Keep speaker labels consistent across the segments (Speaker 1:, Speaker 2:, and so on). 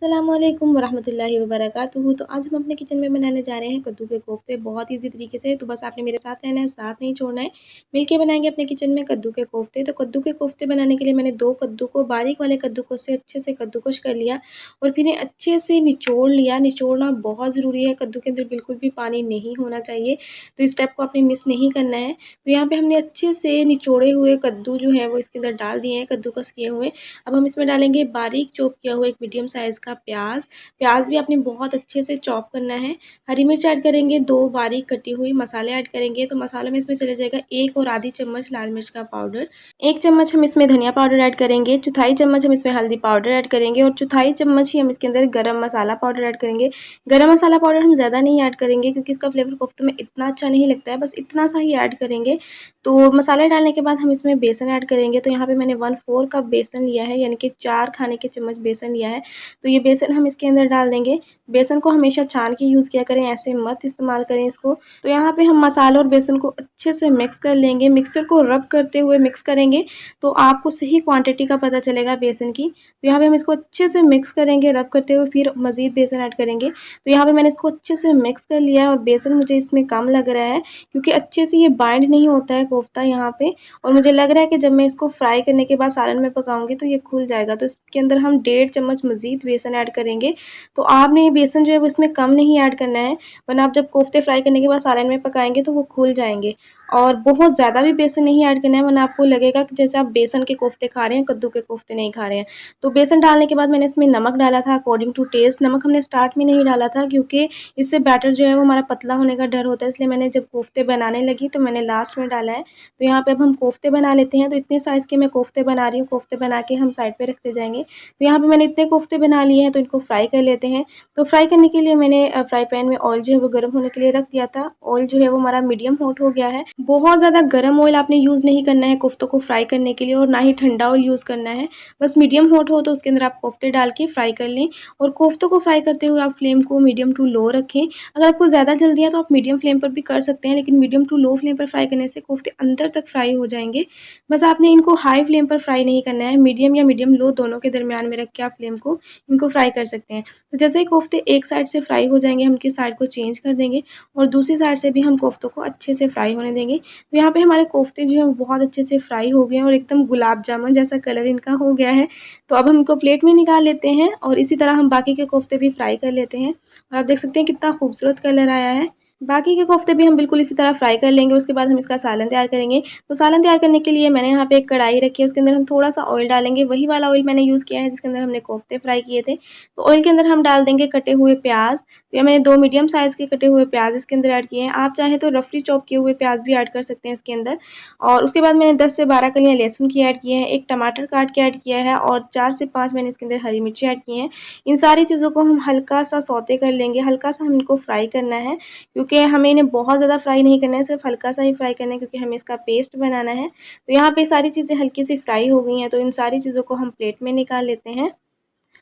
Speaker 1: अस्सलामुअलैकुम वरहमतुल्लाहि वबरकातुहू। तो आज हम अपने किचन में बनाने जा रहे हैं कद्दू के कोफ्ते, बहुत ईज़ी तरीके से। तो बस आपने मेरे साथ रहना है, साथ नहीं छोड़ना है। मिलके बनाएंगे अपने किचन में कद्दू के कोफ्ते। तो कद्दू के कोफ्ते बनाने के लिए मैंने 2 कद्दू को बारीक वाले कद्दू को से अच्छे से कद्दूकस कर लिया और फिर इन्हें अच्छे से निचोड़ लिया। निचोड़ना बहुत ज़रूरी है, कद्दू के अंदर बिल्कुल भी पानी नहीं होना चाहिए, तो इस स्टेप को आपने मिस नहीं करना है। तो यहाँ पर हमने अच्छे से निचोड़े हुए कद्दू जो है वो इसके अंदर डाल दिए हैं, कद्दूकस किए हुए। अब हम इसमें डालेंगे बारीक चॉप किया हुआ एक मीडियम साइज़ का प्याज। प्याज भी आपने बहुत अच्छे से चॉप करना है। हरी मिर्च ऐड करेंगे, 2 बारीक कटी हुई। मसाले ऐड करेंगे तो मसालों में इसमें चले जाएगा 1 और आधी चम्मच लाल मिर्च का पाउडर, 1 चम्मच हम इसमें धनिया पाउडर ऐड करेंगे, चौथाई चम्मच हम इसमें हल्दी पाउडर ऐड करेंगे और चौथाई चम्मच ही हम इसके अंदर गरम मसाला पाउडर ऐड करेंगे। गरम मसाला पाउडर हम ज़्यादा नहीं ऐड करेंगे क्योंकि इसका फ्लेवर कोफ्ते में इतना अच्छा नहीं लगता है, बस इतना सा ही ऐड करेंगे। तो मसाले डालने के बाद हम इसमें बेसन ऐड करेंगे। तो यहाँ पे मैंने 1/4 कप बेसन लिया है, यानी कि 4 खाने के चम्मच बेसन लिया है। तो ये बेसन हम इसके अंदर डाल देंगे। बेसन को हमेशा छान के यूज़ किया करें, ऐसे मत इस्तेमाल करें इसको। तो यहाँ पे हम मसाला और बेसन को अच्छे से मिक्स कर लेंगे। मिक्सचर को रब करते हुए मिक्स करेंगे तो आपको सही क्वांटिटी का पता चलेगा बेसन की। तो यहाँ पे हम इसको अच्छे से मिक्स करेंगे रब करते हुए, फिर मज़ीद बेसन ऐड करेंगे। तो यहाँ पे मैंने इसको अच्छे से मिक्स कर लिया है और बेसन मुझे इसमें कम लग रहा है क्योंकि अच्छे से ये बाइंड नहीं होता है कोफ्ता यहाँ पे। और मुझे लग रहा है कि जब मैं इसको फ्राई करने के बाद सालन में पकाऊंगी तो ये खुल जाएगा। तो इसके अंदर हम 1.5 चम्मच मज़ीद बेसन ऐड करेंगे। तो आपने ये बेसन जो है वो इसमें कम नहीं ऐड करना है, वरना आप जब कोफ्ते फ्राई करने के बाद सालन में पकाएंगे तो वो खुल जाएंगे। और बहुत ज़्यादा भी बेसन नहीं ऐड करना है, वरना आपको लगेगा कि जैसे आप बेसन के कोफ्ते खा रहे हैं, कद्दू के कोफ्ते नहीं खा रहे हैं। तो बेसन डालने के बाद मैंने इसमें नमक डाला था अकॉर्डिंग टू टेस्ट। नमक हमने स्टार्ट में नहीं डाला था क्योंकि इससे बैटर जो है वो हमारा पतला होने का डर होता है, इसलिए मैंने जब कोफ्ते बनाने लगी तो मैंने लास्ट में डाला है। तो यहाँ पे अब हम कोफ्ते बना लेते हैं। तो इतने साइज़ के मैं कोफ्ते बना रही हूँ, कोफ्ते बना के हम साइड पे रखते जाएंगे। तो यहाँ पे मैंने इतने कोफ्ते बना लिए हैं, तो इनको फ्राई कर लेते हैं। तो फ्राई करने के लिए मैंने फ्राई पैन में ऑयल जो है वो गर्म होने के लिए रख दिया था। ऑयल जो है वो हमारा मीडियम हॉट हो गया है। बहुत ज़्यादा गर्म ऑयल आपने यूज़ नहीं करना है कोफ्तों को फ्राई करने के लिए, और ना ही ठंडा ऑयल यूज़ करना है। बस मीडियम हॉट हो तो उसके अंदर आप कोफ्ते डाल के फ्राई कर लें। और कोफ्तों को फ्राई करते हुए आप फ्लेम को मीडियम टू लो रखें। अगर आपको ज़्यादा जल्दी है तो आप मीडियम फ्लेम पर भी कर सकते हैं, लेकिन मीडियम टू लो फ्लेम पर फ्राई करने से कोफ्ते अंदर तक फ्राई हो जाएंगे। बस आपने इनको हाई फ्लेम पर फ्राई नहीं करना है, मीडियम या मीडियम लो दोनों के दरमियान में रख के आप फ्लेम को इनको फ्राई कर सकते हैं। तो जैसे ही कोफ्ते एक साइड से फ्राई हो जाएंगे, हम इनकी साइड को चेंज कर देंगे और दूसरी साइड से भी हम कोफ्तों को अच्छे से फ्राई होने देंगे। तो यहाँ पे हमारे कोफ्ते जो हैं वो बहुत अच्छे से फ्राई हो गए हैं और एकदम गुलाब जामुन जैसा कलर इनका हो गया है। तो अब हम इनको प्लेट में निकाल लेते हैं और इसी तरह हम बाकी के कोफ्ते भी फ्राई कर लेते हैं। और आप देख सकते हैं कितना खूबसूरत कलर आया है। बाकी के कोफ्ते भी हम बिल्कुल इसी तरह फ्राई कर लेंगे। उसके बाद हम इसका सालन तैयार करेंगे। तो सालन तैयार करने के लिए मैंने यहाँ पे एक कढ़ाई रखी है, उसके अंदर हम थोड़ा सा ऑयल डालेंगे। वही वाला ऑयल मैंने यूज़ किया है जिसके अंदर हमने कोफ्ते फ्राई किए थे। तो ऑयल के अंदर हम डाल देंगे कटे हुए प्याज। तो ये मैंने 2 मीडियम साइज़ के कटे हुए प्याज इसके अंदर ऐड किए हैं। आप चाहें तो रफली चॉप किए हुए प्याज भी ऐड कर सकते हैं इसके अंदर। और उसके बाद मैंने 10 से 12 कलियाँ लहसुन की ऐड किए हैं, 1 टमाटर काट के ऐड किया है और 4 से 5 मैंने इसके अंदर हरी मिर्ची ऐड की हैं। इन सारी चीज़ों को हम हल्का सा सौते कर लेंगे, हल्का सा हम इनको फ्राई करना है क्योंकि हमें इन्हें बहुत ज़्यादा फ्राई नहीं करना है, सिर्फ हल्का सा ही फ्राई करना है क्योंकि हमें इसका पेस्ट बनाना है। तो यहाँ पे सारी चीज़ें हल्की सी फ्राई हो गई हैं, तो इन सारी चीज़ों को हम प्लेट में निकाल लेते हैं।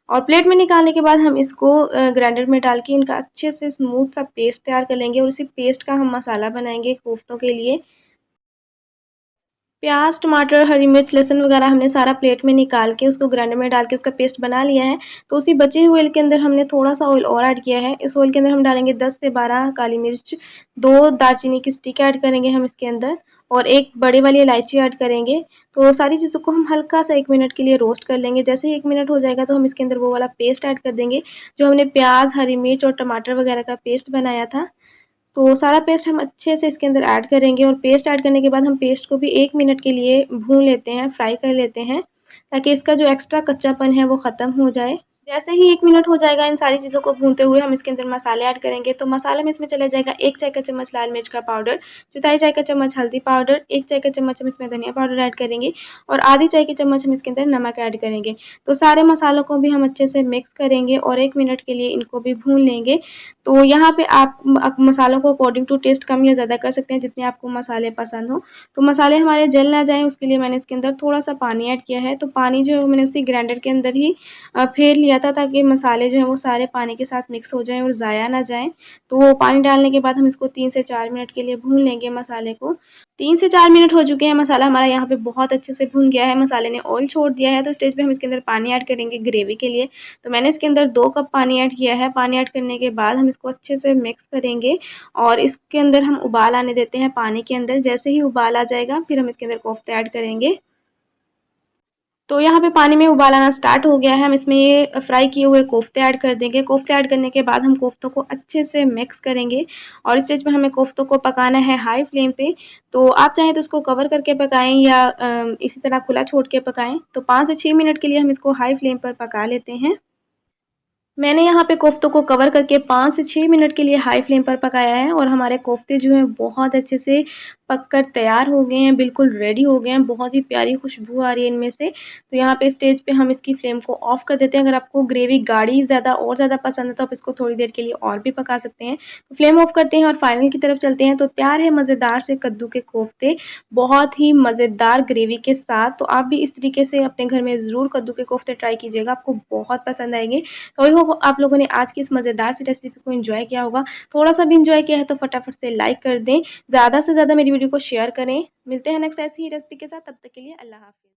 Speaker 1: और प्लेट में निकालने के बाद हम इसको ग्राइंडर में डाल के इनका अच्छे से स्मूथ सा पेस्ट तैयार कर लेंगे और इसी पेस्ट का हम मसाला बनाएंगे कोफ्तों के लिए। प्याज, टमाटर, हरी मिर्च, लहसुन वगैरह हमने सारा प्लेट में निकाल के उसको ग्राइंडर में डाल के उसका पेस्ट बना लिया है। तो उसी बचे हुए ऑयल के अंदर हमने थोड़ा-सा ऑयल और ऐड किया है। इस ऑयल के अंदर हम डालेंगे 10 से 12 काली मिर्च, 2 दालचीनी की स्टिक ऐड करेंगे हम इसके अंदर और 1 बड़ी वाली इलायची ऐड करेंगे। तो सारी चीज़ों को हम हल्का-सा 1 मिनट के लिए रोस्ट कर लेंगे। जैसे ही 1 मिनट हो जाएगा तो हम इसके अंदर वो वाला पेस्ट ऐड कर देंगे, जो हमने प्याज, हरी मिर्च और टमाटर वगैरह का पेस्ट बनाया था। तो सारा पेस्ट हम अच्छे से इसके अंदर ऐड करेंगे और पेस्ट ऐड करने के बाद हम पेस्ट को भी 1 मिनट के लिए भून लेते हैं, फ्राई कर लेते हैं, ताकि इसका जो एक्स्ट्रा कच्चापन है वो ख़त्म हो जाए। जैसे ही 1 मिनट हो जाएगा इन सारी चीज़ों को भूनते हुए, हम इसके अंदर मसाले ऐड करेंगे। तो मसाले में इसमें चला जाएगा 1 चाय का चम्मच लाल मिर्च का पाउडर, चौथाई चाय का चम्मच हल्दी पाउडर, 1 चाय का चम्मच हम इसमें धनिया पाउडर ऐड करेंगे और आधी चाय की चम्मच हम इसके अंदर नमक ऐड करेंगे। तो सारे मसालों को भी हम अच्छे से मिक्स करेंगे और 1 मिनट के लिए इनको भी भून लेंगे। तो यहाँ पे आप मसालों को अकॉर्डिंग टू टेस्ट कम या ज़्यादा कर सकते हैं, जितने आपको मसाले पसंद हो। तो मसाले हमारे जल ना जाएँ उसके लिए मैंने इसके अंदर थोड़ा-सा पानी ऐड किया है। तो पानी जो है वो मैंने उसी ग्राइंडर के अंदर ही फेर लिया किया था ताकि मसाले जो हैं वो सारे पानी के साथ मिक्स हो जाएँ और ज़ाया ना जाएँ। तो पानी डालने के बाद हम इसको 3 से 4 मिनट के लिए भून लेंगे मसाले को। 3 से 4 मिनट हो चुके हैं, मसाला हमारा यहाँ पे बहुत अच्छे से भुन गया है, मसाले ने ऑयल छोड़ दिया है। तो स्टेज पे हम इसके अंदर पानी ऐड करेंगे ग्रेवी के लिए। तो मैंने इसके अंदर 2 कप पानी ऐड किया है। पानी ऐड करने के बाद हम इसको अच्छे से मिक्स करेंगे और इसके अंदर हम उबाल आने देते हैं पानी के अंदर। जैसे ही उबाल आ जाएगा फिर हम इसके अंदर कोफ्ते ऐड करेंगे। तो यहाँ पे पानी में उबाल आना स्टार्ट हो गया है, हम इसमें ये फ्राई किए हुए कोफ्ते ऐड कर देंगे। कोफ्ते ऐड करने के बाद हम कोफ्तों को अच्छे से मिक्स करेंगे और इस स्टेज पे हमें कोफ्तों को पकाना है हाई फ्लेम पे। तो आप चाहें तो उसको कवर करके पकाएं या इसी तरह खुला छोड़ के पकाएं। तो 5 से 6 मिनट के लिए हम इसको हाई फ्लेम पर पका लेते हैं। मैंने यहाँ पे कोफ्तों को कवर करके 5 से 6 मिनट के लिए हाई फ्लेम पर पकाया है और हमारे कोफ्ते जो हैं बहुत अच्छे से पककर तैयार हो गए हैं, बिल्कुल रेडी हो गए हैं। बहुत ही प्यारी खुशबू आ रही है इनमें से। तो यहाँ पे स्टेज पे हम इसकी फ्लेम को ऑफ कर देते हैं। अगर आपको ग्रेवी गाढ़ी ज़्यादा पसंद है तो आप इसको थोड़ी देर के लिए और भी पका सकते हैं। तो फ्लेम ऑफ करते हैं और फाइनल की तरफ चलते हैं। तो तैयार है मज़ेदार से कद्दू के कोफ्ते, बहुत ही मज़ेदार ग्रेवी के साथ। तो आप भी इस तरीके से अपने घर में ज़रूर कद्दू के कोफ्ते ट्राई कीजिएगा, आपको बहुत पसंद आएंगे। तो आई होप आप लोगों ने आज की इस मज़ेदार सी रेसिपी को एंजॉय किया होगा। थोड़ा-सा भी एंजॉय किया है तो फटाफट से लाइक कर दें, ज़्यादा से ज़्यादा मेरी वीडियो को शेयर करें। मिलते हैं नेक्स्ट ऐसी ही रेसिपी के साथ, तब तक के लिए अल्लाह हाफ़िज़।